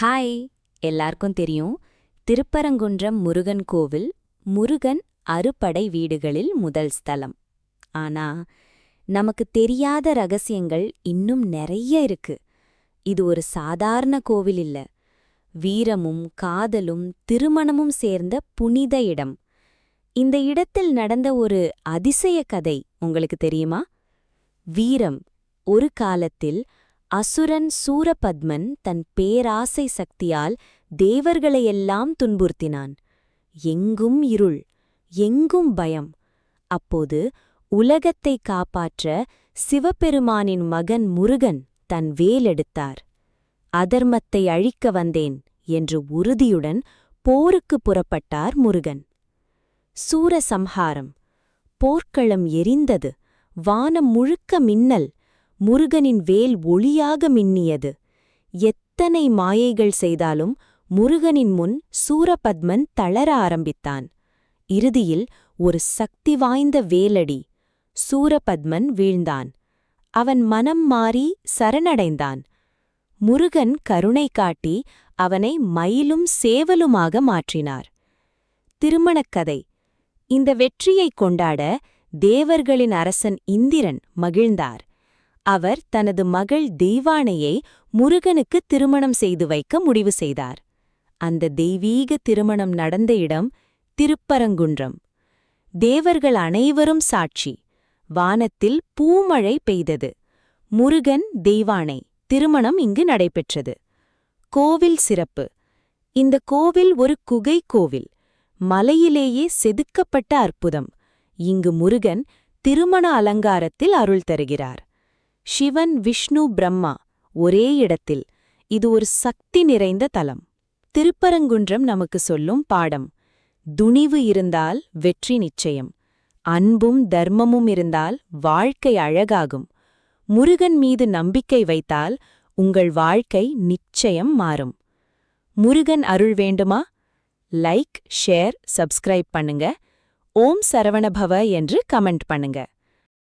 Hi! எல்லாருக்கும் தெரியும், திருப்பரங்குன்றம் முருகன் கோவில் முருகன் அறுபடை வீடுகளில் முதல் ஸ்தலம். ஆனா, நமக்கு தெரியாத ரகசியங்கள் இன்னும் நிறைய இருக்கு. இது ஒரு சாதாரண கோவில் இல்ல. வீரமும் காதலும் திருமணமும் சேர்ந்த புனித இடம். இந்த இடத்தில் நடந்த ஒரு அதிசய கதை உங்களுக்கு தெரியுமா? வீரம் ஒரு காலத்தில் அசுரன் சூரபத்மன் தன் பேராசை சக்தியால் தேவர்களையெல்லாம் துன்புறுத்தினான். எங்கும் இருள், எங்கும் பயம். அப்போது உலகத்தை காப்பாற்ற சிவபெருமானின் மகன் முருகன் தன் வேலெடுத்தார். அதர்மத்தை அழிக்க வந்தேன் என்று உறுதியுடன் போருக்கு புறப்பட்டார் முருகன். சூரசம்ஹாரம். போர்க்களம் எரிந்தது. வானம் முழுக்க மின்னல். முருகனின் வேல் ஒளியாக மின்னியது. எத்தனை மாயைகள் செய்தாலும் முருகனின் முன் சூரபத்மன் தளர ஆரம்பித்தான். இறுதியில் ஒரு சக்தி வாய்ந்த வேலடி. சூரபத்மன் வீழ்ந்தான். அவன் மனம் மாறி சரணடைந்தான். முருகன் கருணை காட்டி அவனை மயிலும் சேவலுமாக மாற்றினார். திருமணக்கதை. இந்த வெற்றியைக் கொண்டாட தேவர்களின் அரசன் இந்திரன் மகிழ்ந்தார். அவர் தனது மகள் தெய்வானையை முருகனுக்கு திருமணம் செய்து வைக்க முடிவு செய்தார். அந்த தெய்வீக திருமணம் நடந்த இடம் திருப்பரங்குன்றம். தேவர்கள் அனைவரும் சாட்சி. வானத்தில் பூமழை பெய்தது. முருகன் தெய்வானை திருமணம் இங்கு நடைபெற்றது. கோவில் சிறப்பு. இந்த கோவில் ஒரு குகை கோவில். மலையிலேயே செதுக்கப்பட்ட அற்புதம். இங்கு முருகன் திருமண அலங்காரத்தில் அருள் தருகிறார். சிவன் விஷ்ணு பிரம்மா ஒரே இடத்தில். இது ஒரு சக்தி நிறைந்த தலம். திருப்பரங்குன்றம் நமக்கு சொல்லும் பாடம். துணிவு இருந்தால் வெற்றி நிச்சயம். அன்பும் தர்மமும் இருந்தால் வாழ்க்கை அழகாகும். முருகன் மீது நம்பிக்கை வைத்தால் உங்கள் வாழ்க்கை நிச்சயம் மாறும். முருகன் அருள் வேண்டுமா? லைக், ஷேர், சப்ஸ்கிரைப் பண்ணுங்க. ஓம் சரவணபவ என்று கமெண்ட் பண்ணுங்க.